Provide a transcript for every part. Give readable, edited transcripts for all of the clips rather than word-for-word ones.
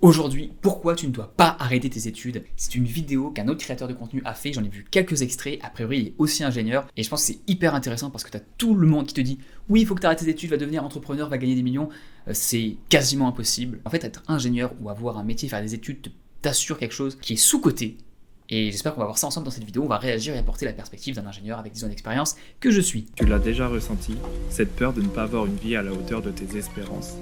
Aujourd'hui, pourquoi tu ne dois pas arrêter tes études? C'est une vidéo qu'un autre créateur de contenu a fait, j'en ai vu quelques extraits, a priori il est aussi ingénieur, et je pense que c'est hyper intéressant parce que tu as tout le monde qui te dit « Oui, il faut que tu arrêtes tes études, va devenir entrepreneur, va gagner des millions », c'est quasiment impossible. En fait, être ingénieur ou avoir un métier, faire des études, t'assure quelque chose qui est sous-coté, et j'espère qu'on va voir ça ensemble dans cette vidéo, on va réagir et apporter la perspective d'un ingénieur avec 10 ans d'expérience que je suis. Tu l'as déjà ressenti, cette peur de ne pas avoir une vie à la hauteur de tes espérances.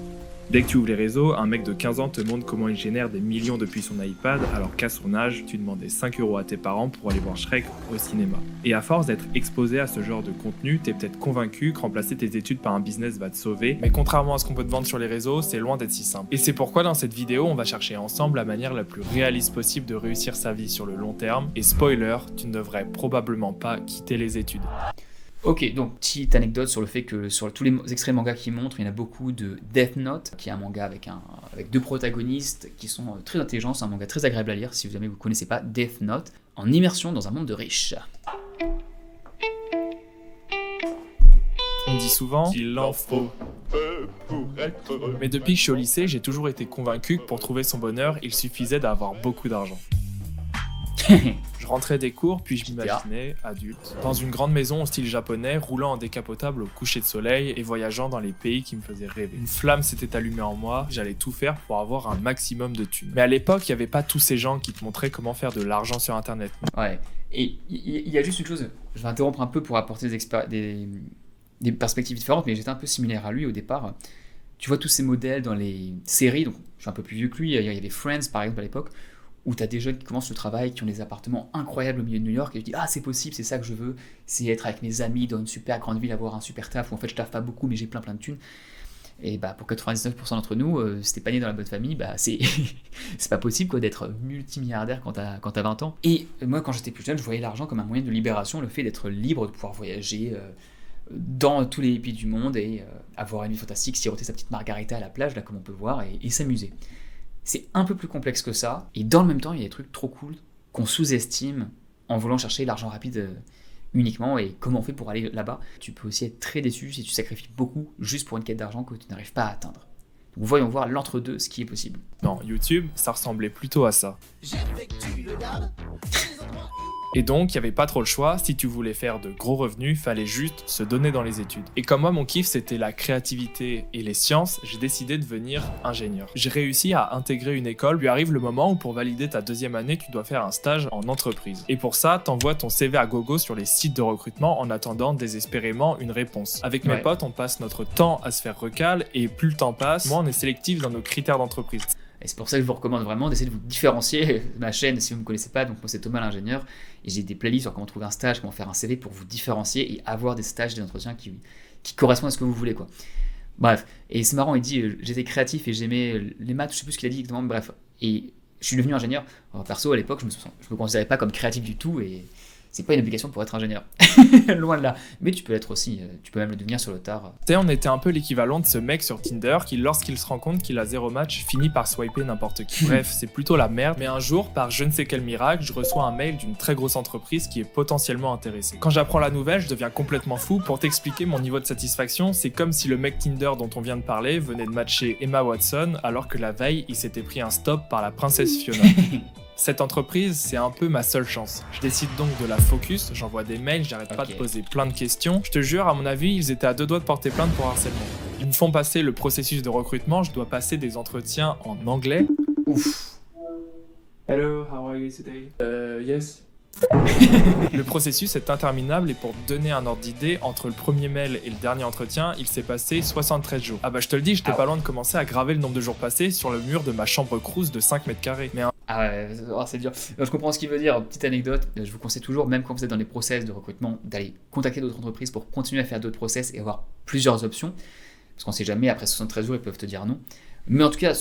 Dès que tu ouvres les réseaux, un mec de 15 ans te montre comment il génère des millions depuis son iPad, alors qu'à son âge, tu demandais 5 € à tes parents pour aller voir Shrek au cinéma. Et à force d'être exposé à ce genre de contenu, t'es peut-être convaincu que remplacer tes études par un business va te sauver, mais contrairement à ce qu'on peut te vendre sur les réseaux, c'est loin d'être si simple. Et c'est pourquoi dans cette vidéo, on va chercher ensemble la manière la plus réaliste possible de réussir sa vie sur le long terme, et spoiler, tu ne devrais probablement pas quitter les études. Ok, donc petite anecdote sur le fait que sur tous les extraits manga qu'ils montrent, il y en a beaucoup de Death Note, qui est un manga avec deux protagonistes qui sont très intelligents, c'est un manga très agréable à lire si jamais vous ne connaissez pas Death Note, en immersion dans un monde de riches. On dit souvent qu'il en faut peu pour être heureux. Mais depuis que je suis au lycée, j'ai toujours été convaincu que pour trouver son bonheur, il suffisait d'avoir beaucoup d'argent. Je rentrais des cours, puis je m'imaginais, adulte, dans une grande maison au style japonais, roulant en décapotable au coucher de soleil et voyageant dans les pays qui me faisaient rêver. Une flamme s'était allumée en moi, j'allais tout faire pour avoir un maximum de thunes. Mais à l'époque, il n'y avait pas tous ces gens qui te montraient comment faire de l'argent sur internet. Ouais, et il y a juste une chose, je vais interrompre un peu pour apporter des perspectives différentes, mais j'étais un peu similaire à lui au départ. Tu vois tous ces modèles dans les séries, donc je suis un peu plus vieux que lui, il y avait Friends par exemple à l'époque, où tu as des jeunes qui commencent le travail, qui ont des appartements incroyables au milieu de New York, et je dis « Ah, c'est possible, c'est ça que je veux, c'est être avec mes amis dans une super grande ville, avoir un super taf, où en fait je taffe pas beaucoup, mais j'ai plein de thunes. » Et bah pour 99% d'entre nous, si t'es pas né dans la bonne famille, bah c'est pas possible quoi, d'être multimilliardaire quand t'as 20 ans. Et moi, quand j'étais plus jeune, je voyais l'argent comme un moyen de libération, le fait d'être libre, de pouvoir voyager dans tous les pays du monde, et avoir une vie fantastique, siroter sa petite margarita à la plage, là comme on peut voir, et s'amuser. C'est un peu plus complexe que ça, et dans le même temps, il y a des trucs trop cool qu'on sous-estime en voulant chercher l'argent rapide uniquement, et comment on fait pour aller là-bas. Tu peux aussi être très déçu si tu sacrifies beaucoup juste pour une quête d'argent que tu n'arrives pas à atteindre. Donc voyons voir l'entre-deux, ce qui est possible. Non, YouTube, ça ressemblait plutôt à ça. Et donc, il n'y avait pas trop le choix, si tu voulais faire de gros revenus, fallait juste se donner dans les études. Et comme moi, mon kiff, c'était la créativité et les sciences, j'ai décidé de devenir ingénieur. J'ai réussi à intégrer une école, puis arrive le moment où pour valider ta deuxième année, tu dois faire un stage en entreprise. Et pour ça, t'envoies ton CV à gogo sur les sites de recrutement en attendant désespérément une réponse. Avec mes potes, on passe notre temps à se faire recal, et plus le temps passe, moins on est sélectif dans nos critères d'entreprise. Et c'est pour ça que je vous recommande vraiment d'essayer de vous différencier. Ma chaîne, si vous ne me connaissez pas, donc moi c'est Thomas l'ingénieur, et j'ai des playlists sur comment trouver un stage, comment faire un CV pour vous différencier et avoir des stages, des entretiens qui correspondent à ce que vous voulez, quoi. Bref, et c'est marrant, il dit j'étais créatif et j'aimais les maths, je sais plus ce qu'il a dit exactement, bref. Et je suis devenu ingénieur. Alors, perso, à l'époque, je me considérais pas comme créatif du tout, et c'est pas une obligation pour être ingénieur. Loin de là. Mais tu peux l'être aussi, tu peux même le devenir sur le tard. Tu sais, on était un peu l'équivalent de ce mec sur Tinder qui, lorsqu'il se rend compte qu'il a 0 match, finit par swiper n'importe qui. Bref, c'est plutôt la merde. Mais un jour, par je ne sais quel miracle, je reçois un mail d'une très grosse entreprise qui est potentiellement intéressée. Quand j'apprends la nouvelle, je deviens complètement fou. Pour t'expliquer mon niveau de satisfaction, c'est comme si le mec Tinder dont on vient de parler venait de matcher Emma Watson, alors que la veille, il s'était pris un stop par la princesse Fiona. Cette entreprise, c'est un peu ma seule chance. Je décide donc de la focus, j'envoie des mails, j'arrête pas de poser plein de questions. Je te jure, à mon avis, ils étaient à 2 doigts de porter plainte pour harcèlement. Ils me font passer le processus de recrutement, je dois passer des entretiens en anglais. Ouf. Hello, how are you today? Yes. Le processus est interminable et pour te donner un ordre d'idée, entre le premier mail et le dernier entretien, il s'est passé 73 jours. Ah bah je te le dis, j'étais pas loin de commencer à graver le nombre de jours passés sur le mur de ma chambre crous de 5 mètres carrés. Mais ah ouais, c'est dur. Je comprends ce qu'il veut dire. Petite anecdote, je vous conseille toujours, même quand vous êtes dans les process de recrutement, d'aller contacter d'autres entreprises pour continuer à faire d'autres process et avoir plusieurs options. Parce qu'on sait jamais, après 73 jours, ils peuvent te dire non. Mais en tout cas,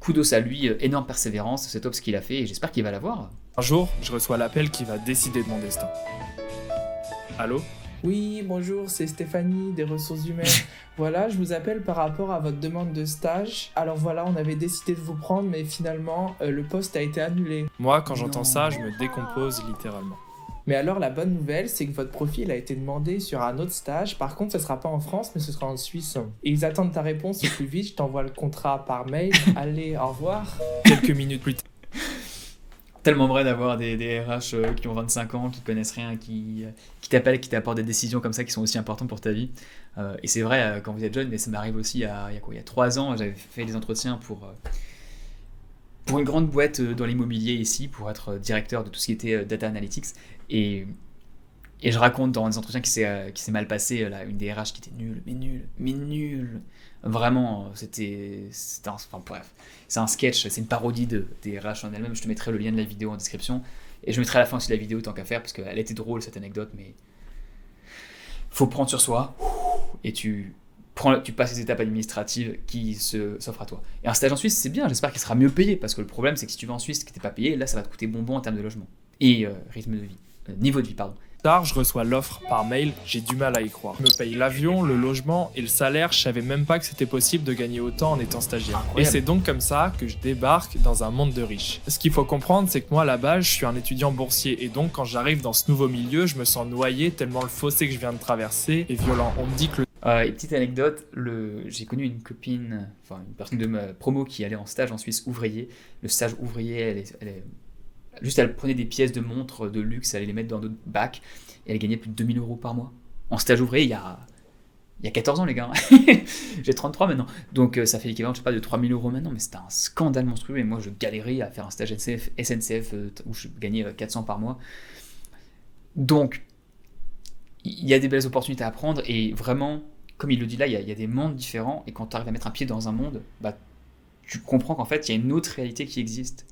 kudos à lui, énorme persévérance, c'est top ce qu'il a fait et j'espère qu'il va l'avoir. Un jour, je reçois l'appel qui va décider de mon destin. Allô ? Oui, bonjour, c'est Stéphanie des ressources humaines. Voilà, je vous appelle par rapport à votre demande de stage. Alors voilà, on avait décidé de vous prendre, mais finalement, le poste a été annulé. Moi, quand j'entends ça, je me décompose littéralement. Mais alors la bonne nouvelle, c'est que votre profil a été demandé sur un autre stage. Par contre, ce sera pas en France, mais ce sera en Suisse. Et ils attendent ta réponse au plus vite. Je t'envoie le contrat par mail. Allez, au revoir. Quelques minutes plus tard. Tellement vrai d'avoir des RH qui ont 25 ans, qui connaissent rien, qui t'appellent, qui t'apportent des décisions comme ça qui sont aussi importantes pour ta vie. Et c'est vrai quand vous êtes jeune, mais ça m'arrive aussi il y a 3 ans, j'avais fait des entretiens pour une grande boîte dans l'immobilier ici, pour être directeur de tout ce qui était data analytics. Et je raconte dans des entretiens qui s'est mal passé, là, une des RH qui était nulle. Vraiment, enfin bref, c'est un sketch, c'est une parodie des RH en elle-même. Je te mettrai le lien de la vidéo en description. Et je mettrai à la fin aussi la vidéo tant qu'à faire, parce qu'elle était drôle cette anecdote, mais faut prendre sur soi et tu passes les étapes administratives qui s'offrent à toi. Et un stage en Suisse, c'est bien, j'espère qu'il sera mieux payé, parce que le problème, c'est que si tu vas en Suisse et que t'es pas payé, là, ça va te coûter bonbon en termes de logement. Et rythme de vie, niveau de vie, pardon. Tard, je reçois l'offre par mail, j'ai du mal à y croire. Je me paye l'avion, le logement et le salaire, je savais même pas que c'était possible de gagner autant en étant stagiaire. Incroyable. Et c'est donc comme ça que je débarque dans un monde de riches. Ce qu'il faut comprendre, c'est que moi à la base, je suis un étudiant boursier et donc quand j'arrive dans ce nouveau milieu, je me sens noyé tellement le fossé que je viens de traverser est violent. On me dit que Et petite anecdote, j'ai connu une copine, enfin une personne de ma promo qui allait en stage en Suisse ouvrier. Le stage ouvrier, elle prenait des pièces de montres de luxe, elle allait les mettre dans d'autres bacs, et elle gagnait plus de 2000 € par mois. En stage ouvrier, il y a 14 ans, les gars. J'ai 33 maintenant. Donc ça fait l'équivalent, je sais pas, de 3000 € maintenant, mais c'était un scandale monstrueux. Et moi, je galérais à faire un stage SNCF où je gagnais 400 par mois. Donc, il y a des belles opportunités à prendre, et vraiment, comme il le dit là, il y a des mondes différents, et quand tu arrives à mettre un pied dans un monde, bah, tu comprends qu'en fait, il y a une autre réalité qui existe.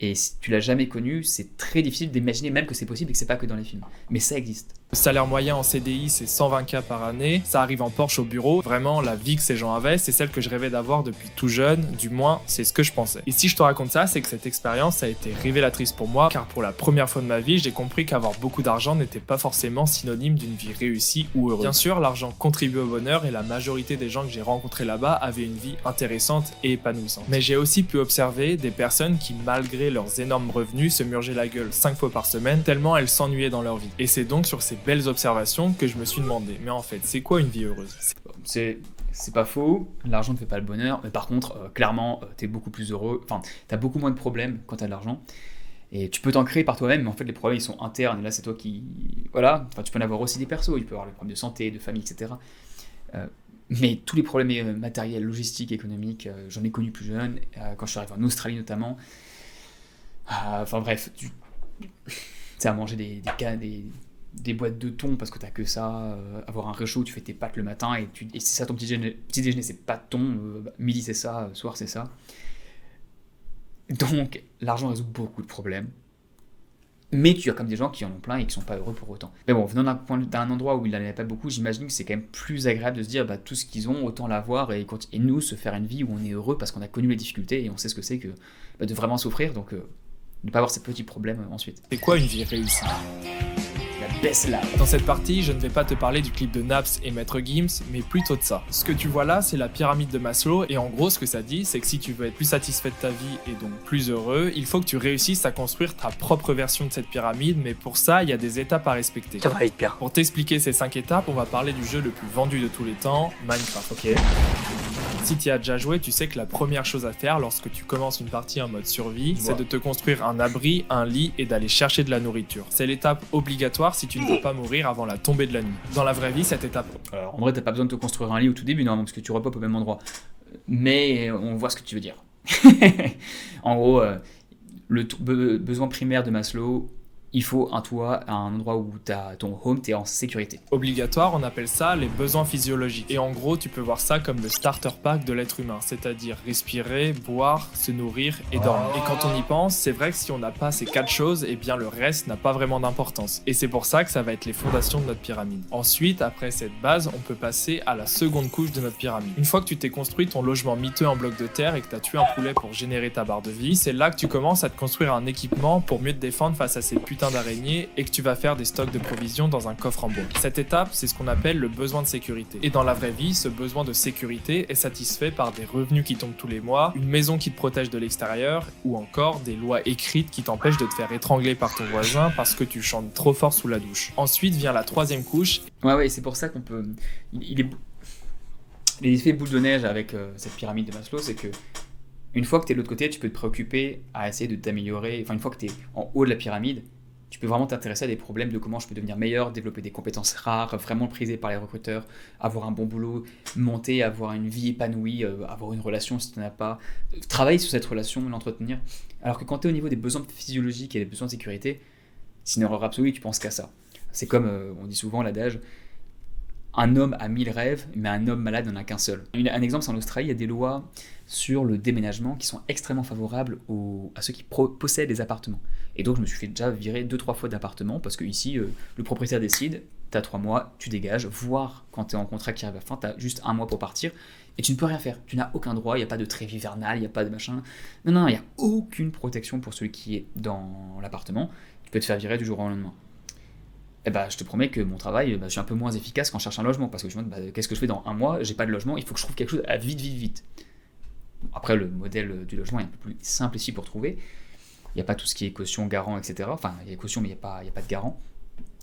Et si tu l'as jamais connu, c'est très difficile d'imaginer même que c'est possible et que c'est pas que dans les films. Mais ça existe. le salaire moyen en CDI, c'est 120K par année. Ça arrive en Porsche au bureau. Vraiment, la vie que ces gens avaient, c'est celle que je rêvais d'avoir depuis tout jeune. Du moins, c'est ce que je pensais. Et si je te raconte ça, c'est que cette expérience a été révélatrice pour moi, car pour la première fois de ma vie, j'ai compris qu'avoir beaucoup d'argent n'était pas forcément synonyme d'une vie réussie ou heureuse. Bien sûr, l'argent contribue au bonheur et la majorité des gens que j'ai rencontrés là-bas avaient une vie intéressante et épanouissante. Mais j'ai aussi pu observer des personnes qui, malgré leurs énormes revenus, se murgeaient la gueule 5 fois par semaine, tellement elles s'ennuyaient dans leur vie. Et c'est donc sur ces belles observations que je me suis demandé, mais en fait, c'est quoi une vie heureuse ? C'est pas faux, l'argent ne fait pas le bonheur, mais par contre, clairement, t'es beaucoup plus heureux, enfin, t'as beaucoup moins de problèmes quand t'as de l'argent, et tu peux t'en créer par toi-même, mais en fait, les problèmes, ils sont internes, et là, c'est toi qui... Voilà, enfin, tu peux en avoir aussi des persos, il peut y avoir les problèmes de santé, de famille, etc. Mais tous les problèmes matériels, logistiques, économiques, j'en ai connu plus jeune, quand je suis arrivé en Australie notamment. Enfin bref, tu sais, à manger des boîtes de thon parce que t'as que ça, avoir un réchaud, tu fais tes pâtes le matin et c'est ça ton petit déjeuner, c'est pas de thon, midi c'est ça, soir c'est ça. Donc l'argent résout beaucoup de problèmes. Mais tu as comme des gens qui en ont plein et qui sont pas heureux pour autant. Mais bon, venant d'un endroit où il n'en avait pas beaucoup, j'imagine que c'est quand même plus agréable de se dire tout ce qu'ils ont, autant l'avoir et nous se faire une vie où on est heureux parce qu'on a connu les difficultés et on sait ce que c'est que de vraiment souffrir, donc ne pas avoir ces petits problèmes ensuite. C'est quoi une vie réussie ? La baisse là. Dans cette partie, je ne vais pas te parler du clip de Naps et Maître Gims, mais plutôt de ça. Ce que tu vois là, c'est la pyramide de Maslow, et en gros, ce que ça dit, c'est que si tu veux être plus satisfait de ta vie et donc plus heureux, il faut que tu réussisses à construire ta propre version de cette pyramide, mais pour ça, il y a des étapes à respecter. Ça va être bien. Pour t'expliquer ces 5 étapes, on va parler du jeu le plus vendu de tous les temps, Minecraft. Ok. Si tu y as déjà joué, tu sais que la première chose à faire lorsque tu commences une partie en mode survie, c'est de te construire un abri, un lit et d'aller chercher de la nourriture. C'est l'étape obligatoire si tu ne veux pas mourir avant la tombée de la nuit. Dans la vraie vie, cette étape... Alors, en vrai, t'as pas besoin de te construire un lit au tout début, normalement, parce que tu repopes au même endroit. Mais on voit ce que tu veux dire. En gros, le besoin primaire de Maslow... Il faut un toit, un endroit où t'as ton home, t'es en sécurité. Obligatoire, on appelle ça les besoins physiologiques. Et en gros, tu peux voir ça comme le starter pack de l'être humain, c'est-à-dire respirer, boire, se nourrir et dormir. Et quand on y pense, c'est vrai que si on n'a pas ces 4 choses, eh bien le reste n'a pas vraiment d'importance. Et c'est pour ça que ça va être les fondations de notre pyramide. Ensuite, après cette base, on peut passer à la seconde couche de notre pyramide. Une fois que tu t'es construit ton logement miteux en bloc de terre et que t'as tué un poulet pour générer ta barre de vie, c'est là que tu commences à te construire un équipement pour mieux te défendre face à ces putains putain d'araignée et que tu vas faire des stocks de provisions dans un coffre en bois. Cette étape, c'est ce qu'on appelle le besoin de sécurité. Et dans la vraie vie, ce besoin de sécurité est satisfait par des revenus qui tombent tous les mois, une maison qui te protège de l'extérieur, ou encore des lois écrites qui t'empêchent de te faire étrangler par ton voisin parce que tu chantes trop fort sous la douche. Ensuite vient la troisième couche. Ouais, c'est pour ça qu'on peut... L'effet boule de neige avec cette pyramide de Maslow, c'est que une fois que tu es de l'autre côté, tu peux te préoccuper à essayer de t'améliorer. Enfin, une fois que tu es en haut de la pyramide, tu peux vraiment t'intéresser à des problèmes de comment je peux devenir meilleur, développer des compétences rares, vraiment prisées par les recruteurs, avoir un bon boulot, monter, avoir une vie épanouie, avoir une relation si tu n'en as pas, travailler sur cette relation, l'entretenir. Alors que quand tu es au niveau des besoins physiologiques et des besoins de sécurité, c'est une erreur absolue, tu penses qu'à ça. C'est comme, on dit souvent l'adage, un homme a 1000 rêves, mais un homme malade n'en a qu'un seul. Un exemple, c'est en Australie, il y a des lois sur le déménagement qui sont extrêmement favorables à ceux qui possèdent des appartements. Et donc je me suis fait déjà virer 2-3 fois d'appartement parce que ici, le propriétaire décide, t'as 3 mois, tu dégages, voire quand t'es en contrat qui arrive à la fin, t'as juste 1 mois pour partir et tu ne peux rien faire. Tu n'as aucun droit, il n'y a pas de trêve hivernale, il n'y a pas de machin. Non, il n'y a aucune protection pour celui qui est dans l'appartement. Tu peux te faire virer du jour au lendemain. Eh ben, je te promets que mon travail, je suis un peu moins efficace quand je cherche un logement, parce que je me dis, qu'est-ce que je fais dans 1 mois, j'ai pas de logement, il faut que je trouve quelque chose à vite. Après, le modèle du logement est un peu plus simple ici pour trouver. Il n'y a pas tout ce qui est caution, garant, etc. Enfin, il y a caution, mais il n'y a pas de garant.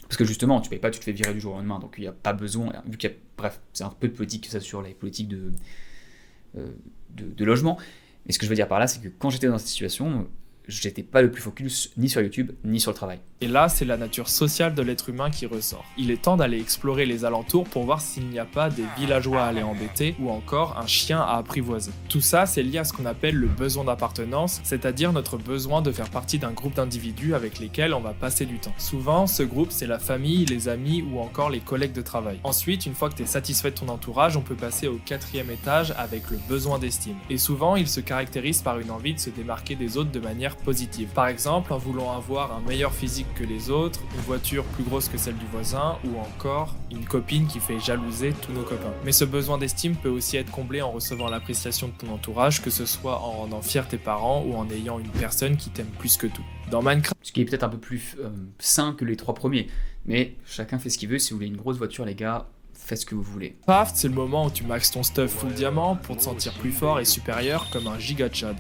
Parce que justement, tu payes pas, tu te fais virer du jour au lendemain, donc il n'y a pas besoin, vu qu'il y a, bref, c'est un peu de politique que ça sur les politiques de logement. Mais ce que je veux dire par là, c'est que quand j'étais dans cette situation, j'étais pas le plus focus ni sur YouTube, ni sur le travail. Et là, c'est la nature sociale de l'être humain qui ressort. Il est temps d'aller explorer les alentours pour voir s'il n'y a pas des villageois à aller embêter ou encore un chien à apprivoiser. Tout ça, c'est lié à ce qu'on appelle le besoin d'appartenance, c'est-à-dire notre besoin de faire partie d'un groupe d'individus avec lesquels on va passer du temps. Souvent, ce groupe, c'est la famille, les amis ou encore les collègues de travail. Ensuite, une fois que tu es satisfait de ton entourage, on peut passer au 4e étage avec le besoin d'estime. Et souvent, il se caractérise par une envie de se démarquer des autres de manière positive. Par exemple, en voulant avoir un meilleur physique que les autres, une voiture plus grosse que celle du voisin, ou encore une copine qui fait jalouser tous nos copains. Mais ce besoin d'estime peut aussi être comblé en recevant l'appréciation de ton entourage, que ce soit en rendant fiers tes parents ou en ayant une personne qui t'aime plus que tout. Dans Minecraft, ce qui est peut-être un peu plus sain que les 3 premiers, mais chacun fait ce qu'il veut. Si vous voulez une grosse voiture, les gars, faites ce que vous voulez. C'est le moment où tu maxes ton stuff full diamant pour te sentir plus fort et supérieur comme un giga Chad.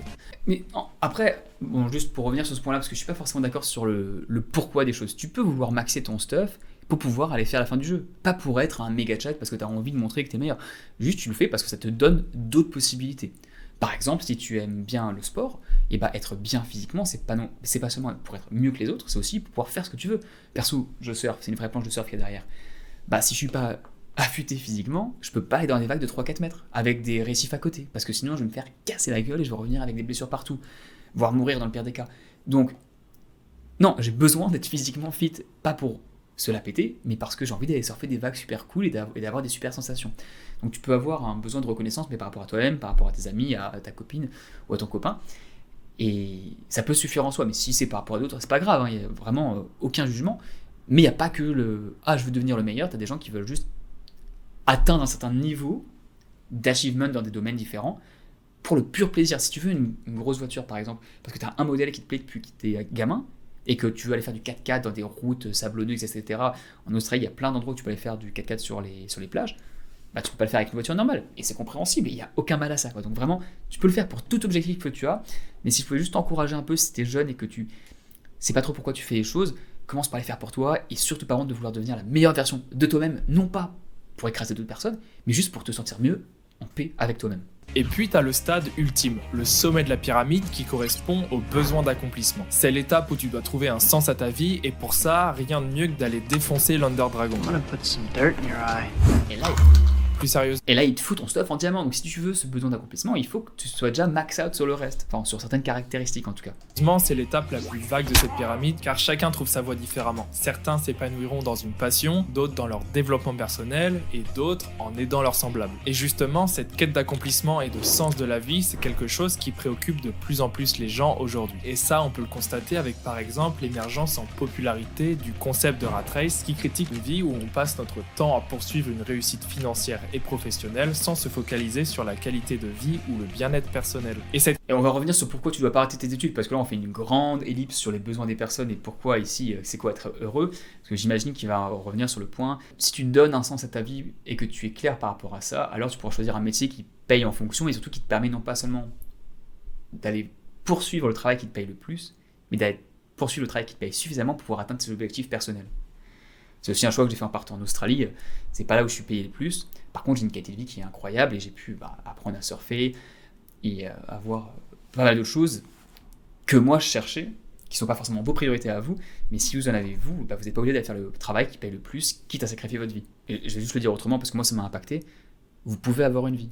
Mais après, bon, juste pour revenir sur ce point-là, parce que je suis pas forcément d'accord sur le pourquoi des choses. Tu peux vouloir maxer ton stuff pour pouvoir aller faire la fin du jeu. Pas pour être un méga Chad parce que tu as envie de montrer que tu es meilleur. Juste, tu le fais parce que ça te donne d'autres possibilités. Par exemple, si tu aimes bien le sport, et bah être bien physiquement, c'est pas seulement pour être mieux que les autres, c'est aussi pour pouvoir faire ce que tu veux. Perso, je surfe, c'est une vraie planche de surf qu'il y a derrière. Bah si je suis pas affûté physiquement, je peux pas aller dans des vagues de 3-4 mètres avec des récifs à côté, parce que sinon je vais me faire casser la gueule et je vais revenir avec des blessures partout, voire mourir dans le pire des cas. Donc, non, j'ai besoin d'être physiquement fit, pas pour se la péter, mais parce que j'ai envie d'aller surfer des vagues super cool et d'avoir des super sensations. Donc tu peux avoir un besoin de reconnaissance, mais par rapport à toi-même, par rapport à tes amis, à ta copine ou à ton copain, et ça peut suffire en soi, mais si c'est par rapport à d'autres, c'est pas grave, il n'y a vraiment aucun jugement, mais il n'y a pas que le « ah, je veux devenir le meilleur », t'as des gens qui veulent juste atteindre un certain niveau d'achievement dans des domaines différents pour le pur plaisir. Si tu veux une grosse voiture par exemple, parce que tu as un modèle qui te plaît depuis que tu es gamin et que tu veux aller faire du 4x4 dans des routes sablonneuses, etc. En Australie, il y a plein d'endroits où tu peux aller faire du 4x4 sur les plages. Bah, tu peux pas le faire avec une voiture normale et c'est compréhensible, il n'y a aucun mal à ça, quoi. Donc vraiment, tu peux le faire pour tout objectif que tu as, mais si je pouvais juste t'encourager un peu si tu es jeune et que tu sais pas trop pourquoi tu fais les choses, commence par les faire pour toi et surtout pas honte de vouloir devenir la meilleure version de toi-même, non pas pour écraser d'autres personnes, mais juste pour te sentir mieux, en paix avec toi-même. Et puis t'as le stade ultime, le sommet de la pyramide qui correspond au besoin d'accomplissement. C'est l'étape où tu dois trouver un sens à ta vie et pour ça, rien de mieux que d'aller défoncer l'Under Dragon. Et là, plus sérieuse. Et là, il te fout ton stuff en diamant. Donc si tu veux ce besoin d'accomplissement, il faut que tu sois déjà max out sur le reste. Enfin, sur certaines caractéristiques en tout cas. C'est l'étape la plus vague de cette pyramide car chacun trouve sa voie différemment. Certains s'épanouiront dans une passion, d'autres dans leur développement personnel et d'autres en aidant leurs semblables. Et justement, cette quête d'accomplissement et de sens de la vie, c'est quelque chose qui préoccupe de plus en plus les gens aujourd'hui. Et ça, on peut le constater avec par exemple l'émergence en popularité du concept de rat race qui critique une vie où on passe notre temps à poursuivre une réussite financière et professionnelle sans se focaliser sur la qualité de vie ou le bien-être personnel. Et on va revenir sur pourquoi tu dois pas arrêter tes études, parce que là on fait une grande ellipse sur les besoins des personnes et pourquoi ici c'est quoi être heureux, parce que j'imagine qu'il va revenir sur le point, si tu donnes un sens à ta vie et que tu es clair par rapport à ça, alors tu pourras choisir un métier qui paye en fonction et surtout qui te permet non pas seulement d'aller poursuivre le travail qui te paye le plus, mais d'aller poursuivre le travail qui te paye suffisamment pour pouvoir atteindre tes objectifs personnels. C'est aussi un choix que j'ai fait en partant en Australie, c'est pas là où je suis payé le plus, par contre j'ai une qualité de vie qui est incroyable et j'ai pu apprendre à surfer et avoir pas mal d'autres choses que moi je cherchais, qui sont pas forcément vos priorités à vous, mais si vous en avez vous n'êtes pas obligé d'aller faire le travail qui paye le plus, quitte à sacrifier votre vie. Et je vais juste le dire autrement parce que moi ça m'a impacté, vous pouvez avoir une vie.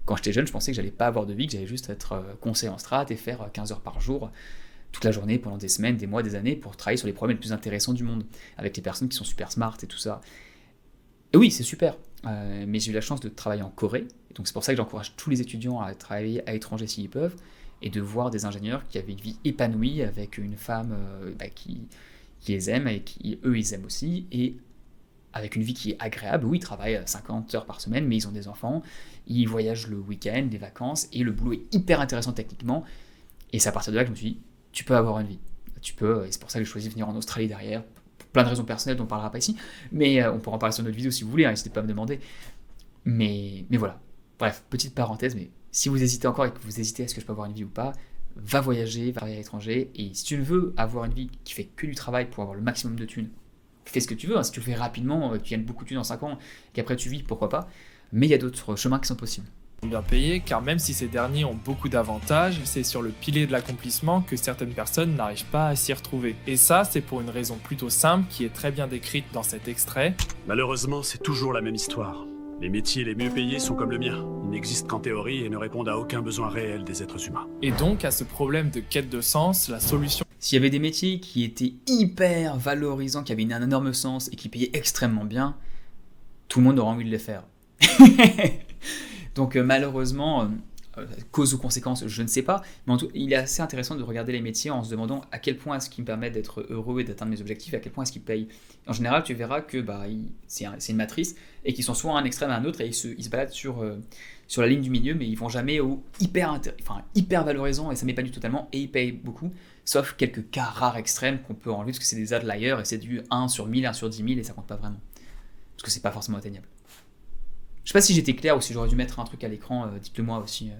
Quand j'étais jeune, je pensais que j'allais pas avoir de vie, que j'allais juste être conseiller en strat et faire 15 heures par jour, toute la journée, pendant des semaines, des mois, des années, pour travailler sur les problèmes les plus intéressants du monde, avec les personnes qui sont super smart et tout ça. Et oui, c'est super, mais j'ai eu la chance de travailler en Corée, et donc c'est pour ça que j'encourage tous les étudiants à travailler à l'étranger s'ils peuvent, et de voir des ingénieurs qui avaient une vie épanouie, avec une femme qui les aime, et qui eux ils aiment aussi, et avec une vie qui est agréable. Oui, ils travaillent 50 heures par semaine, mais ils ont des enfants, ils voyagent le week-end, les vacances, et le boulot est hyper intéressant techniquement, et c'est à partir de là que je me suis dit, tu peux avoir une vie. Tu peux, et c'est pour ça que j'ai choisi de venir en Australie derrière, pour plein de raisons personnelles dont on ne parlera pas ici, mais on pourra en parler sur notre vidéo si vous voulez, n'hésitez pas à me demander. Mais voilà. Bref, petite parenthèse, mais si vous hésitez encore et que vous hésitez, est-ce que je peux avoir une vie ou pas, va voyager, va travailler à l'étranger, et si tu veux avoir une vie qui fait que du travail pour avoir le maximum de thunes, fais ce que tu veux, si tu le fais rapidement, que tu gagnes beaucoup de thunes en 5 ans, qu'après tu vis, pourquoi pas, mais il y a d'autres chemins qui sont possibles. Bien payés, car même si ces derniers ont beaucoup d'avantages, c'est sur le pilier de l'accomplissement que certaines personnes n'arrivent pas à s'y retrouver. Et ça, c'est pour une raison plutôt simple qui est très bien décrite dans cet extrait. Malheureusement, c'est toujours la même histoire. Les métiers les mieux payés sont comme le mien. Ils n'existent qu'en théorie et ne répondent à aucun besoin réel des êtres humains. Et donc, à ce problème de quête de sens, la solution... S'il y avait des métiers qui étaient hyper valorisants, qui avaient un énorme sens et qui payaient extrêmement bien, tout le monde aurait envie de les faire. Donc malheureusement, cause ou conséquence, je ne sais pas, mais en tout, il est assez intéressant de regarder les métiers en se demandant à quel point est-ce qu'ils me permettent d'être heureux et d'atteindre mes objectifs, et à quel point est-ce qu'ils payent. En général, tu verras que c'est une matrice et qu'ils sont soit à un extrême à un autre et ils se baladent sur la ligne du milieu, mais ils vont jamais au hyper valorisant et ça m'épanouit totalement et ils payent beaucoup, sauf quelques cas rares extrêmes qu'on peut enlever parce que c'est des outliers et c'est du 1 sur 1000, 1 sur 10 000 et ça compte pas vraiment parce que c'est pas forcément atteignable. Je sais pas si j'étais clair ou si j'aurais dû mettre un truc à l'écran, dites-le moi aussi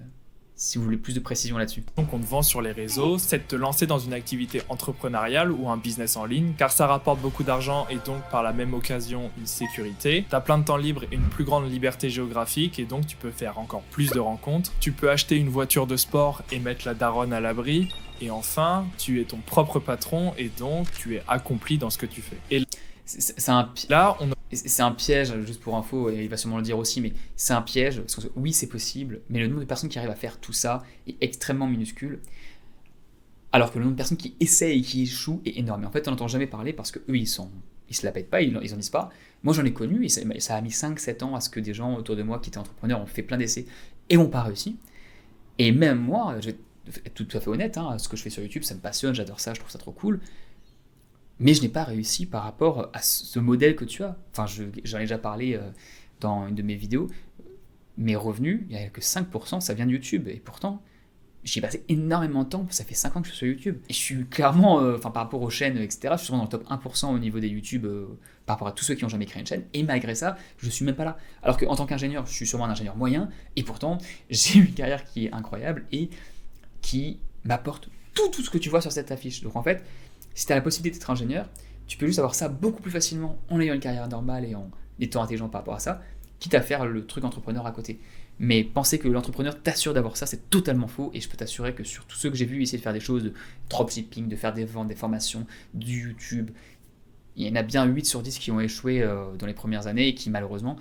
si vous voulez plus de précision là-dessus. Donc on te vend sur les réseaux, c'est de te lancer dans une activité entrepreneuriale ou un business en ligne, car ça rapporte beaucoup d'argent et donc par la même occasion une sécurité. T'as plein de temps libre et une plus grande liberté géographique et donc tu peux faire encore plus de rencontres. Tu peux acheter une voiture de sport et mettre la daronne à l'abri. Et enfin, tu es ton propre patron et donc tu es accompli dans ce que tu fais. Et c'est un piège, juste pour info, et il va sûrement le dire aussi, mais c'est un piège, parce que oui c'est possible, mais le nombre de personnes qui arrivent à faire tout ça est extrêmement minuscule, alors que le nombre de personnes qui essayent et qui échouent est énorme. Et en fait on n'entend jamais parler parce qu'eux ils se la pètent pas, ils en disent pas. Moi j'en ai connu, et ça a mis 5-7 ans à ce que des gens autour de moi qui étaient entrepreneurs ont fait plein d'essais et n'ont pas réussi. Et même moi, je vais être tout à fait honnête, ce que je fais sur YouTube ça me passionne, j'adore ça, je trouve ça trop cool. Mais je n'ai pas réussi par rapport à ce modèle que tu as. Enfin, j'en ai déjà parlé dans une de mes vidéos. Mes revenus, il n'y a que 5%, ça vient de YouTube. Et pourtant, j'y ai passé énormément de temps. Ça fait 5 ans que je suis sur YouTube. Et je suis clairement, par rapport aux chaînes, etc., je suis souvent dans le top 1% au niveau des YouTube par rapport à tous ceux qui ont jamais créé une chaîne. Et malgré ça, je ne suis même pas là. Alors qu'en tant qu'ingénieur, je suis sûrement un ingénieur moyen. Et pourtant, j'ai une carrière qui est incroyable et qui m'apporte tout ce que tu vois sur cette affiche. Donc en fait, si tu as la possibilité d'être ingénieur, tu peux juste avoir ça beaucoup plus facilement en ayant une carrière normale et en étant intelligent par rapport à ça, quitte à faire le truc entrepreneur à côté. Mais penser que l'entrepreneur t'assure d'avoir ça, c'est totalement faux, et je peux t'assurer que sur tous ceux que j'ai vus essayer de faire des choses de dropshipping, de faire des ventes, des formations, du YouTube, il y en a bien 8 sur 10 qui ont échoué dans les premières années et qui malheureusement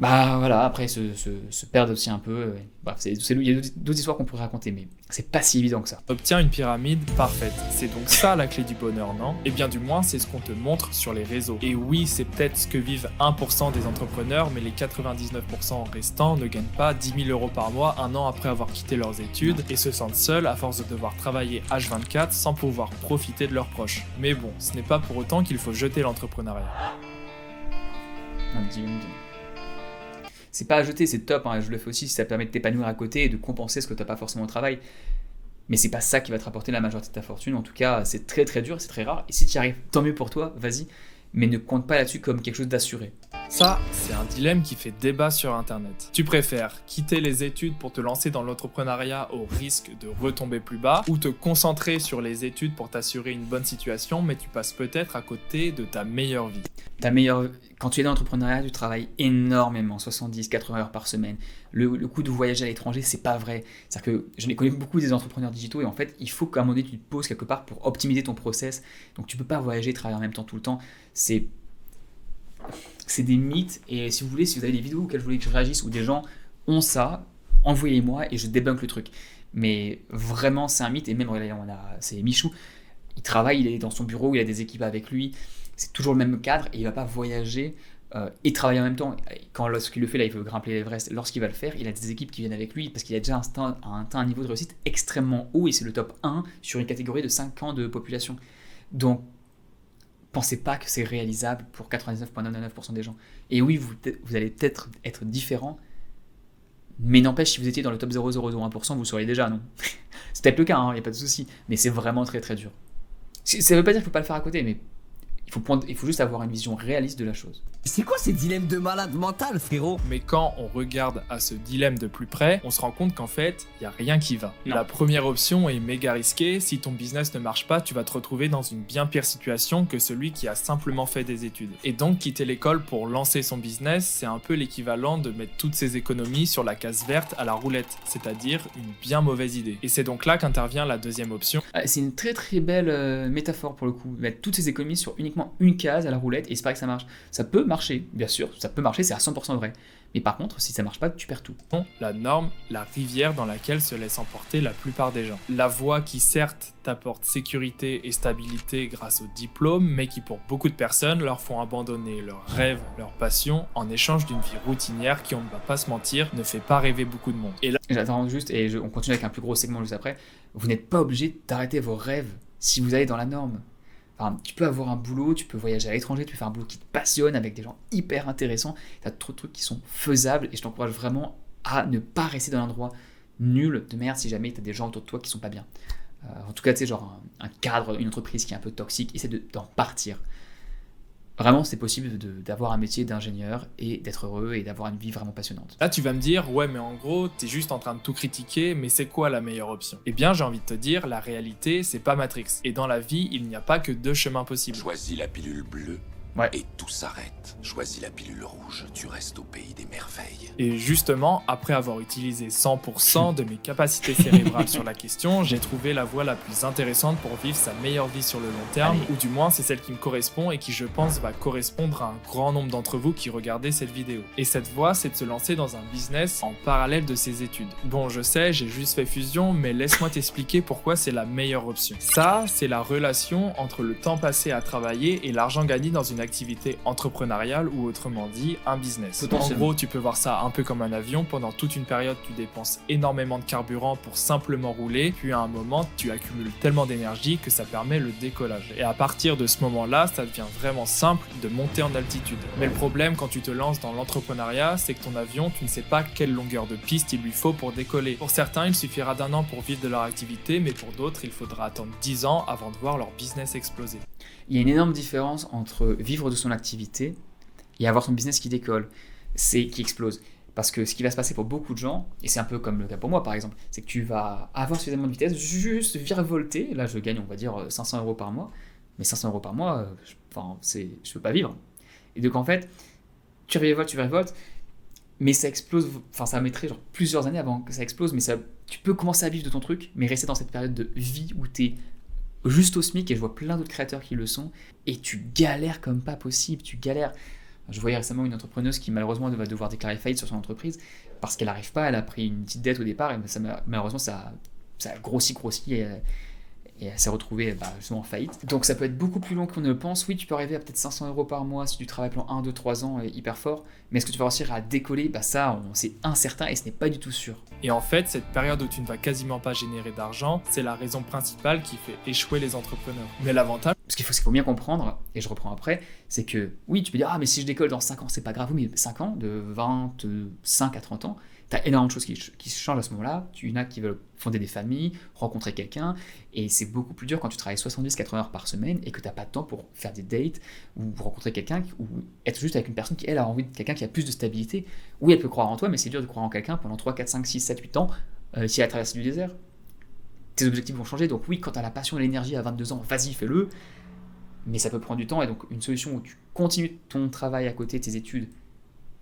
après se perdent aussi un peu. Bref, il y a d'autres histoires qu'on pourrait raconter, mais c'est pas si évident que ça. Obtiens une pyramide parfaite. C'est donc ça la clé du bonheur, non ? Eh bien du moins, c'est ce qu'on te montre sur les réseaux. Et oui, c'est peut-être ce que vivent 1% des entrepreneurs, mais les 99% restants ne gagnent pas 10 000 € par mois un an après avoir quitté leurs études et se sentent seuls à force de devoir travailler H24 sans pouvoir profiter de leurs proches. Mais bon, ce n'est pas pour autant qu'il faut jeter l'entrepreneuriat. c'est pas à jeter, c'est top, hein, je le fais aussi si ça permet de t'épanouir à côté et de compenser ce que t'as pas forcément au travail. Mais c'est pas ça qui va te rapporter la majorité de ta fortune. En tout cas, c'est très très dur, c'est très rare. Et si tu y arrives, tant mieux pour toi, vas-y. Mais ne compte pas là-dessus comme quelque chose d'assuré. Ça, c'est un dilemme qui fait débat sur Internet. Tu préfères quitter les études pour te lancer dans l'entrepreneuriat au risque de retomber plus bas, ou te concentrer sur les études pour t'assurer une bonne situation, mais tu passes peut-être à côté de ta meilleure vie. Quand tu es dans l'entrepreneuriat, tu travailles énormément, 70-80 heures par semaine. Le coût de voyager à l'étranger, c'est pas vrai. C'est-à-dire que je connais beaucoup des entrepreneurs digitaux et en fait, il faut qu'à un moment donné, tu te poses quelque part pour optimiser ton process. Donc tu peux pas voyager et travailler en même temps tout le temps. C'est des mythes. Et si vous voulez, si vous avez des vidéos auxquelles vous voulez que je réagisse ou des gens ont ça, envoyez-moi et je débunk le truc. Mais vraiment, c'est un mythe. Et même, c'est Michou. Il travaille, il est dans son bureau, il a des équipes avec lui. C'est toujours le même cadre et il va pas voyager et travailler en même temps. Lorsqu'il le fait, là, il veut grimper l'Everest. Lorsqu'il va le faire, il a des équipes qui viennent avec lui parce qu'il a déjà atteint un niveau de réussite extrêmement haut et c'est le top 1 sur une catégorie de 5 ans de population. Donc, pensez pas que c'est réalisable pour 99,99% des gens. Et oui, vous allez peut-être être différent, mais n'empêche, si vous étiez dans le top 0,001%, vous seriez déjà, non. C'est peut-être le cas, il n'y a pas de souci, mais c'est vraiment très très dur. Ça ne veut pas dire qu'il ne faut pas le faire à côté, mais il faut juste avoir une vision réaliste de la chose. C'est quoi ces dilemmes de malade mental, frérot? Mais quand on regarde à ce dilemme de plus près, on se rend compte qu'en fait, il n'y a rien qui va. Non. La première option est méga risquée. Si ton business ne marche pas, tu vas te retrouver dans une bien pire situation que celui qui a simplement fait des études. Et donc, quitter l'école pour lancer son business, c'est un peu l'équivalent de mettre toutes ses économies sur la case verte à la roulette, c'est-à-dire une bien mauvaise idée. Et c'est donc là qu'intervient la deuxième option. C'est une très très belle métaphore pour le coup. Mettre toutes ses économies sur uniquement une case à la roulette et espérer que ça marche. Ça peut marcher, bien sûr, ça peut marcher, c'est à 100% vrai. Mais par contre, si ça marche pas, tu perds tout. La norme, la rivière dans laquelle se laissent emporter la plupart des gens. La voie qui certes t'apporte sécurité et stabilité grâce au diplôme, mais qui pour beaucoup de personnes leur font abandonner leurs rêves, leurs passions, en échange d'une vie routinière qui, on ne va pas se mentir, ne fait pas rêver beaucoup de monde. Et là, J'attends juste, et on continue avec un plus gros segment juste après. Vous n'êtes pas obligé d'arrêter vos rêves si vous allez dans la norme. Enfin, tu peux avoir un boulot, tu peux voyager à l'étranger, tu peux faire un boulot qui te passionne avec des gens hyper intéressants. Tu as trop de trucs qui sont faisables et je t'encourage vraiment à ne pas rester dans un endroit nul de merde si jamais tu as des gens autour de toi qui sont pas bien. En tout cas, tu sais, genre un cadre, une entreprise qui est un peu toxique, essaie d'en partir. Vraiment, c'est possible d'avoir un métier d'ingénieur et d'être heureux et d'avoir une vie vraiment passionnante. Là, tu vas me dire, ouais, mais en gros, t'es juste en train de tout critiquer, mais c'est quoi la meilleure option? Eh bien, j'ai envie de te dire, la réalité, c'est pas Matrix. Et dans la vie, il n'y a pas que deux chemins possibles. Choisis la pilule bleue Ouais. et tout s'arrête. Choisis la pilule rouge, tu restes au pays des merveilles. Et justement, après avoir utilisé 100% de mes capacités cérébrales sur la question, j'ai trouvé la voie la plus intéressante pour vivre sa meilleure vie sur le long terme, ou du moins c'est celle qui me correspond et qui je pense va correspondre à un grand nombre d'entre vous qui regardez cette vidéo. Et cette voie, c'est de se lancer dans un business en parallèle de ses études. Bon, je sais, j'ai juste fait fusion, mais laisse-moi t'expliquer pourquoi c'est la meilleure option. Ça, c'est la relation entre le temps passé à travailler et l'argent gagné dans une activité entrepreneuriale ou autrement dit un business. En Potentiellement. gros, tu peux voir ça un peu comme un avion. Pendant toute une période, tu dépenses énormément de carburant pour simplement rouler, puis à un moment, tu accumules tellement d'énergie que ça permet le décollage. Et à partir de ce moment-là, ça devient vraiment simple de monter en altitude. Mais le problème quand tu te lances dans l'entrepreneuriat, c'est que ton avion, tu ne sais pas quelle longueur de piste il lui faut pour décoller. Pour certains, il suffira d'un an pour vivre de leur activité, mais pour d'autres, il faudra attendre 10 ans avant de voir leur business exploser. Il y a une énorme différence entre vivre de son activité et avoir son business qui décolle, qui explose. Parce que ce qui va se passer pour beaucoup de gens, et c'est un peu comme le cas pour moi par exemple, c'est que tu vas avoir suffisamment de vitesse, juste virevolter, là je gagne on va dire 500 € par mois, mais 500 € par mois, je peux pas vivre. Et donc en fait, tu virevoltes, mais ça explose, ça mettrait genre plusieurs années avant que ça explose, mais tu peux commencer à vivre de ton truc, mais rester dans cette période de vie où tu es juste au SMIC, et je vois plein d'autres créateurs qui le sont, et tu galères comme pas possible, tu galères. Je voyais récemment une entrepreneuse qui malheureusement va devoir déclarer faillite sur son entreprise parce qu'elle n'arrive pas, elle a pris une petite dette au départ et malheureusement ça a grossi et elle s'est retrouvée justement en faillite. Donc ça peut être beaucoup plus long qu'on ne le pense. Oui, tu peux arriver à peut-être 500 € par mois si tu travailles pendant 1, 2, 3 ans hyper fort, mais est-ce que tu vas réussir à décoller? C'est incertain et ce n'est pas du tout sûr. Et en fait, cette période où tu ne vas quasiment pas générer d'argent, c'est la raison principale qui fait échouer les entrepreneurs. Mais l'avantage... Parce qu'il faut bien comprendre, et je reprends après, c'est que oui, tu peux dire « Ah, mais si je décolle dans 5 ans, c'est pas grave. » Oui, mais 5 ans, de 25 à 30 ans, tu as énormément de choses qui changent à ce moment-là. Il y en a qui veulent fonder des familles, rencontrer quelqu'un, et c'est beaucoup plus dur quand tu travailles 70-80 heures par semaine et que tu n'as pas de temps pour faire des dates ou pour rencontrer quelqu'un ou être juste avec une personne qui, elle, a envie de quelqu'un qui a plus de stabilité. Oui, elle peut croire en toi, mais c'est dur de croire en quelqu'un pendant 3, 4, 5, 6, 7, 8 ans si elle a traversé du désert. Tes objectifs vont changer, donc oui, quand tu as la passion et l'énergie à 22 ans, vas-y, fais-le, mais ça peut prendre du temps, et donc une solution où tu continues ton travail à côté de tes études,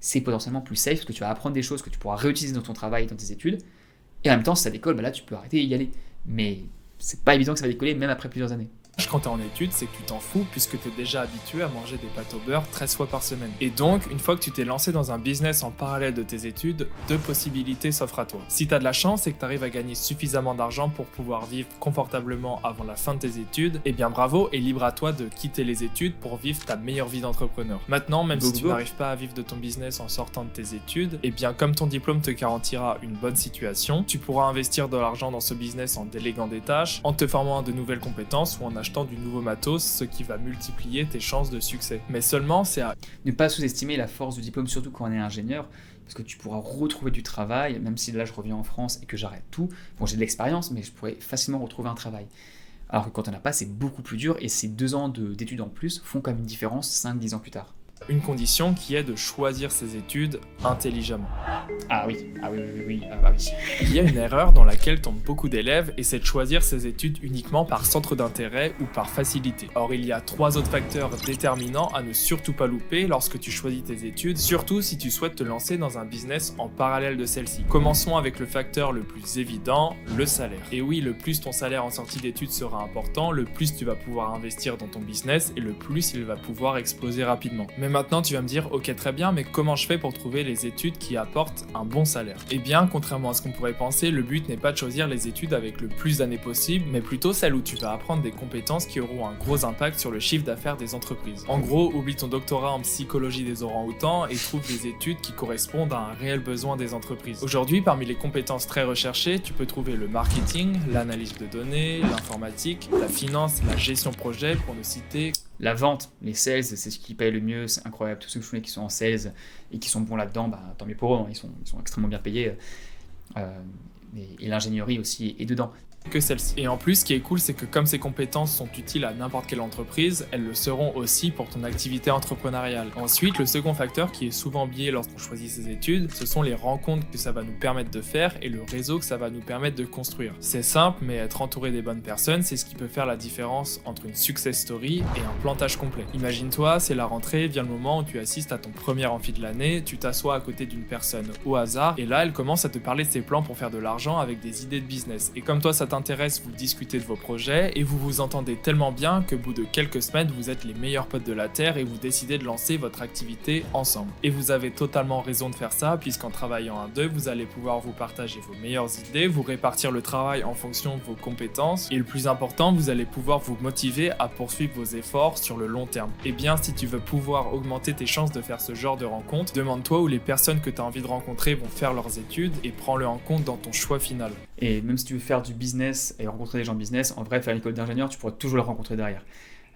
c'est potentiellement plus safe, parce que tu vas apprendre des choses que tu pourras réutiliser dans ton travail et dans tes études, et en même temps, si ça décolle, là, tu peux arrêter et y aller. Mais c'est pas évident que ça va décoller, même après plusieurs années. Quand t'es en études, c'est que tu t'en fous puisque t'es déjà habitué à manger des pâtes au beurre 13 fois par semaine. Et donc, une fois que tu t'es lancé dans un business en parallèle de tes études, 2 possibilités s'offrent à toi. Si t'as de la chance et que t'arrives à gagner suffisamment d'argent pour pouvoir vivre confortablement avant la fin de tes études, eh bien bravo et libre à toi de quitter les études pour vivre ta meilleure vie d'entrepreneur. Maintenant, même si tu n'arrives pas à vivre de ton business en sortant de tes études, eh bien comme ton diplôme te garantira une bonne situation, tu pourras investir de l'argent dans ce business en déléguant des tâches, en te formant à de nouvelles compétences ou en achetant du nouveau matos, ce qui va multiplier tes chances de succès. Mais seulement, c'est à ne pas sous-estimer la force du diplôme, surtout quand on est ingénieur, parce que tu pourras retrouver du travail, même si là je reviens en France et que j'arrête tout. Bon, j'ai de l'expérience, mais je pourrais facilement retrouver un travail. Alors que quand on n'a pas, c'est beaucoup plus dur, et ces 2 ans d'études en plus font quand même une différence 5-10 ans plus tard. une condition qui est de choisir ses études intelligemment. Ah oui. Il y a une erreur dans laquelle tombent beaucoup d'élèves et c'est de choisir ses études uniquement par centre d'intérêt ou par facilité. Or, il y a 3 autres facteurs déterminants à ne surtout pas louper lorsque tu choisis tes études, surtout si tu souhaites te lancer dans un business en parallèle de celle-ci. Commençons avec le facteur le plus évident, le salaire. Et oui, le plus ton salaire en sortie d'études sera important, le plus tu vas pouvoir investir dans ton business et le plus il va pouvoir exploser rapidement. Mais maintenant, tu vas me dire, ok très bien, mais comment je fais pour trouver les études qui apportent un bon salaire ? Eh bien, contrairement à ce qu'on pourrait penser, le but n'est pas de choisir les études avec le plus d'années possible, mais plutôt celles où tu vas apprendre des compétences qui auront un gros impact sur le chiffre d'affaires des entreprises. En gros, oublie ton doctorat en psychologie des orang-outans et trouve des études qui correspondent à un réel besoin des entreprises. Aujourd'hui, parmi les compétences très recherchées, tu peux trouver le marketing, l'analyse de données, l'informatique, la finance, la gestion projet, pour ne citer... La vente, les sales, c'est ce qui paye le mieux, c'est incroyable. Tous ceux que je connais qui sont en sales et qui sont bons là-dedans, tant mieux pour eux, hein, ils sont extrêmement bien payés. Et l'ingénierie aussi est dedans. Que celle-ci. Et en plus, ce qui est cool, c'est que comme ces compétences sont utiles à n'importe quelle entreprise, elles le seront aussi pour ton activité entrepreneuriale. Ensuite, le second facteur qui est souvent oublié lorsqu'on choisit ses études, ce sont les rencontres que ça va nous permettre de faire et le réseau que ça va nous permettre de construire. C'est simple, mais être entouré des bonnes personnes, c'est ce qui peut faire la différence entre une success story et un plantage complet. Imagine-toi, c'est la rentrée, vient le moment où tu assistes à ton premier amphi de l'année, tu t'assois à côté d'une personne au hasard, et là, elle commence à te parler de ses plans pour faire de l'argent avec des idées de business. Et comme toi, ça t'intéresse, vous discutez de vos projets et vous vous entendez tellement bien qu'au bout de quelques semaines, vous êtes les meilleurs potes de la Terre et vous décidez de lancer votre activité ensemble. Et vous avez totalement raison de faire ça, puisqu'en travaillant à deux, vous allez pouvoir vous partager vos meilleures idées, vous répartir le travail en fonction de vos compétences et le plus important, vous allez pouvoir vous motiver à poursuivre vos efforts sur le long terme. Et bien, si tu veux pouvoir augmenter tes chances de faire ce genre de rencontre, demande-toi où les personnes que tu as envie de rencontrer vont faire leurs études et prends-le en compte dans ton choix final. Et même si tu veux faire du business et rencontrer des gens business, en vrai, faire une école d'ingénieur, tu pourras toujours les rencontrer derrière.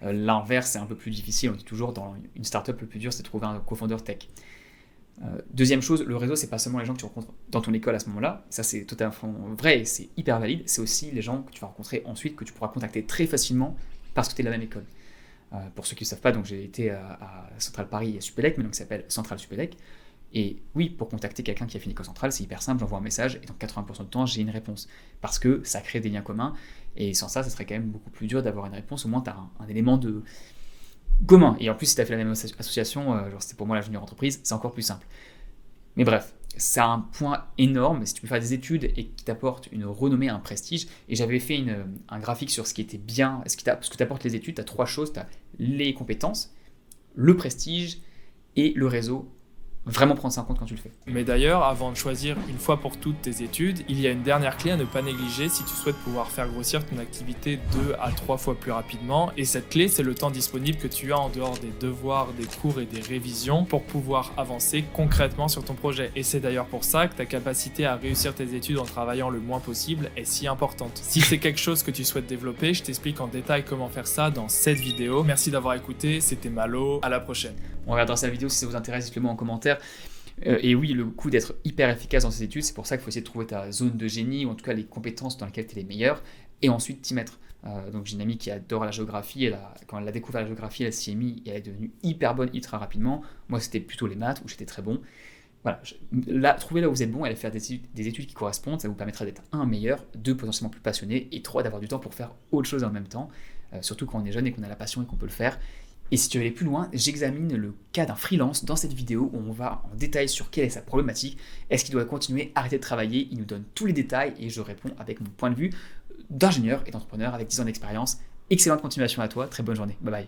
L'inverse, c'est un peu plus difficile. On dit toujours, dans une startup, le plus dur, c'est de trouver un co-founder tech. Deuxième chose, le réseau, c'est pas seulement les gens que tu rencontres dans ton école à ce moment-là. Ça, c'est totalement vrai et c'est hyper valide. C'est aussi les gens que tu vas rencontrer ensuite, que tu pourras contacter très facilement parce que tu es de la même école. Pour ceux qui ne savent pas, donc j'ai été à Centrale Paris et à Supélec, mais donc ça s'appelle Centrale Supélec. Et oui, pour contacter quelqu'un qui a fait une école centrale, c'est hyper simple, j'envoie un message et dans 80% du temps, j'ai une réponse. Parce que ça crée des liens communs et sans ça, ça serait quand même beaucoup plus dur d'avoir une réponse. Au moins, tu as un élément de commun. Et en plus, si tu as fait la même association, genre c'était pour moi la junior entreprise, c'est encore plus simple. Mais bref, c'est un point énorme. Si tu peux faire des études et qui t'apportent une renommée, un prestige, et j'avais fait un graphique sur ce qui était bien, ce que t'apportent les études, tu as 3 choses, tu as les compétences, le prestige et le réseau vraiment prendre ça en compte quand tu le fais. Mais d'ailleurs, avant de choisir une fois pour toutes tes études, il y a une dernière clé à ne pas négliger si tu souhaites pouvoir faire grossir ton activité 2 à 3 fois plus rapidement. Et cette clé, c'est le temps disponible que tu as en dehors des devoirs, des cours et des révisions pour pouvoir avancer concrètement sur ton projet. Et c'est d'ailleurs pour ça que ta capacité à réussir tes études en travaillant le moins possible est si importante. Si c'est quelque chose que tu souhaites développer, je t'explique en détail comment faire ça dans cette vidéo. Merci d'avoir écouté, c'était Malo, à la prochaine. On regardera cette vidéo si ça vous intéresse, dites-le moi en commentaire. Et oui, le coup d'être hyper efficace dans ses études, c'est pour ça qu'il faut essayer de trouver ta zone de génie, ou en tout cas les compétences dans lesquelles tu es les meilleurs, et ensuite t'y mettre. Donc j'ai une amie qui adore la géographie, quand elle a découvert la géographie, elle s'y est mise et elle est devenue hyper bonne ultra rapidement. Moi c'était plutôt les maths où j'étais très bon. Voilà, trouvez là où vous êtes bon, allez faire des études qui correspondent, ça vous permettra d'être un meilleur, deux potentiellement plus passionné, et trois d'avoir du temps pour faire autre chose en même temps, surtout quand on est jeune et qu'on a la passion et qu'on peut le faire. Et si tu veux aller plus loin, j'examine le cas d'un freelance dans cette vidéo où on va en détail sur quelle est sa problématique, est-ce qu'il doit continuer, arrêter de travailler, il nous donne tous les détails et je réponds avec mon point de vue d'ingénieur et d'entrepreneur avec 10 ans d'expérience. Excellente continuation à toi, très bonne journée, bye bye.